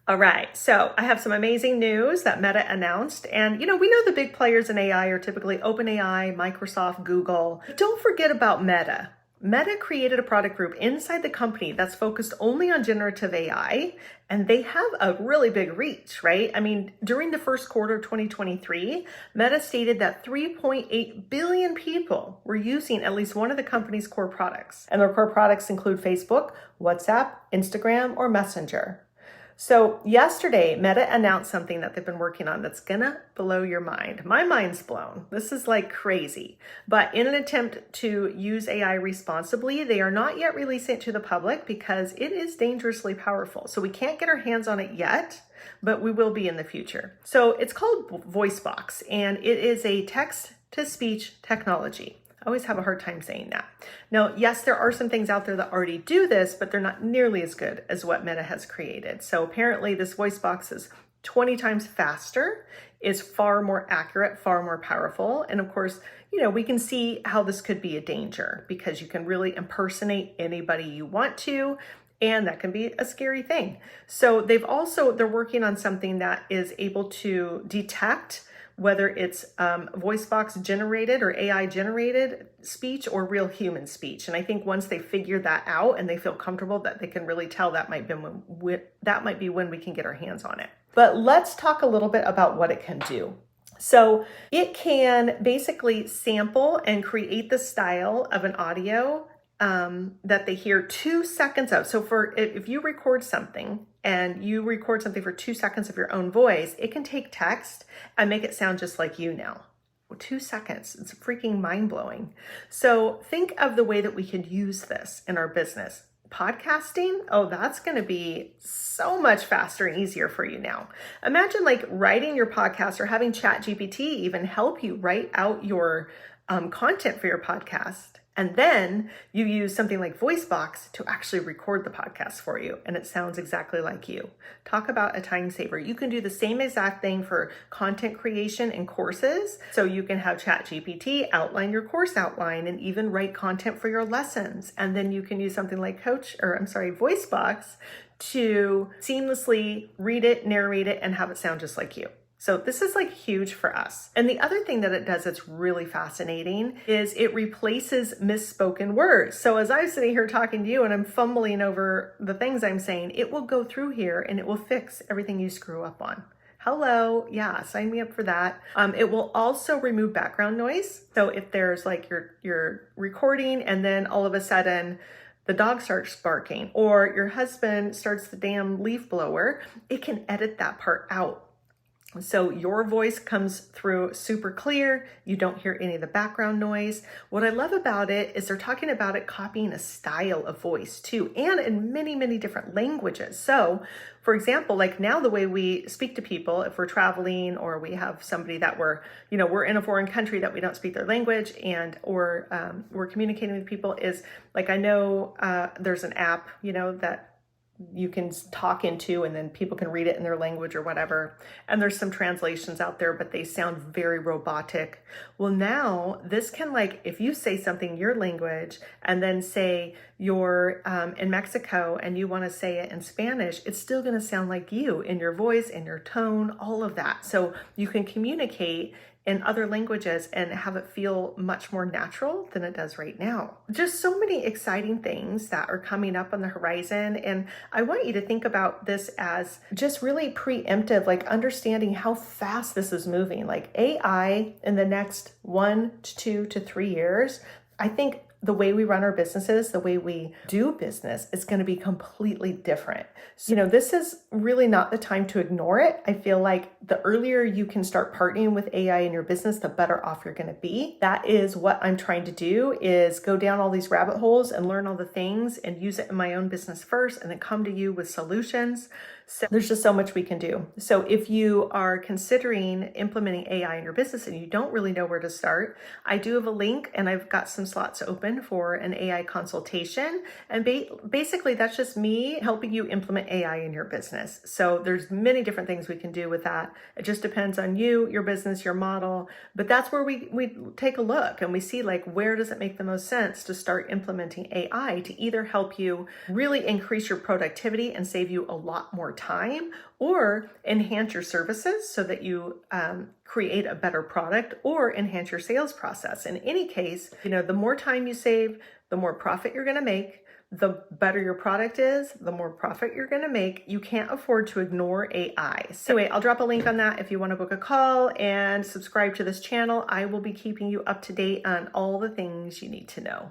All right, so I have some amazing news that Meta announced. And, we know the big players in AI are typically OpenAI, Microsoft, Google. But don't forget about Meta. Meta created a product group inside the company that's focused only on generative AI, and they have a really big reach, right? I mean, during the first quarter of 2023, Meta stated that 3.8 billion people were using at least one of the company's core products. And their core products include Facebook, WhatsApp, Instagram, or Messenger. So yesterday, Meta announced something that they've been working on that's gonna blow your mind. My mind's blown. This is like crazy. But in an attempt to use AI responsibly, they are not yet releasing it to the public because it is dangerously powerful. So we can't get our hands on it yet, but we will be in the future. So it's called VoiceBox, and it is a text-to-speech technology. I always have a hard time saying that. Now, yes, there are some things out there that already do this, but they're not nearly as good as what Meta has created. So apparently this voice box is 20 times faster, is far more accurate, far more powerful. And of course, we can see how this could be a danger because you can really impersonate anybody you want to, and that can be a scary thing. So they're working on something that is able to detect whether it's voice box generated or AI generated speech or real human speech. And I think once they figure that out and they feel comfortable that they can really tell, that might be when we can get our hands on it. But let's talk a little bit about what it can do. So it can basically sample and create the style of an audio that they hear 2 seconds of. So if you record something and you record something for 2 seconds of your own voice, it can take text and make it sound just like you now. 2 seconds, it's freaking mind-blowing. So think of the way that we could use this in our business. Podcasting, that's going to be so much faster and easier for you now. Imagine like writing your podcast or having ChatGPT even help you write out your content for your podcast. And then you use something like VoiceBox to actually record the podcast for you, and it sounds exactly like you. Talk about a time saver. You can do the same exact thing for content creation and courses. So you can have ChatGPT outline your course outline and even write content for your lessons. And then you can use something like VoiceBox to seamlessly read it, narrate it, and have it sound just like you. So this is like huge for us. And the other thing that it does that's really fascinating is it replaces misspoken words. So as I'm sitting here talking to you and I'm fumbling over the things I'm saying, it will go through here and it will fix everything you screw up on. Hello, yeah, sign me up for that. It will also remove background noise. So if there's like you're recording and then all of a sudden the dog starts barking or your husband starts the damn leaf blower, it can edit that part out. So your voice comes through super clear. You don't hear any of the background noise. What I love about it is they're talking about it copying a style of voice too, and in many, many different languages. So for example, like now the way we speak to people, if we're traveling or we have somebody that we're in a foreign country that we don't speak their language or we're communicating with people is like, I know there's an app, that you can talk into and then people can read it in their language or whatever. And there's some translations out there, but they sound very robotic. Well, now this can if you say something in your language and then say you're in Mexico and you want to say it in Spanish, it's still going to sound like you in your voice, in your tone, all of that. So you can communicate in other languages and have it feel much more natural than it does right now. Just so many exciting things that are coming up on the horizon. And I want you to think about this as just really preemptive, like understanding how fast this is moving. Like AI in the next 1 to 2 to 3 years, I think the way we run our businesses, the way we do business is going to be completely different. So, this is really not the time to ignore it. I feel like the earlier you can start partnering with AI in your business, the better off you're going to be. That is what I'm trying to do, is go down all these rabbit holes and learn all the things and use it in my own business first and then come to you with solutions. So there's just so much we can do. So if you are considering implementing AI in your business and you don't really know where to start, I do have a link and I've got some slots open for an AI consultation. And basically that's just me helping you implement AI in your business. So there's many different things we can do with that. It just depends on you, your business, your model. But that's where we take a look and we see where does it make the most sense to start implementing AI to either help you really increase your productivity and save you a lot more time, or enhance your services so that you create a better product, or enhance your sales process. In any case, the more time you save, the more profit you're going to make. The better your product is, the more profit you're going to make. You can't afford to ignore AI. So anyway, I'll drop a link on that if you want to book a call and subscribe to this channel. I will be keeping you up to date on all the things you need to know.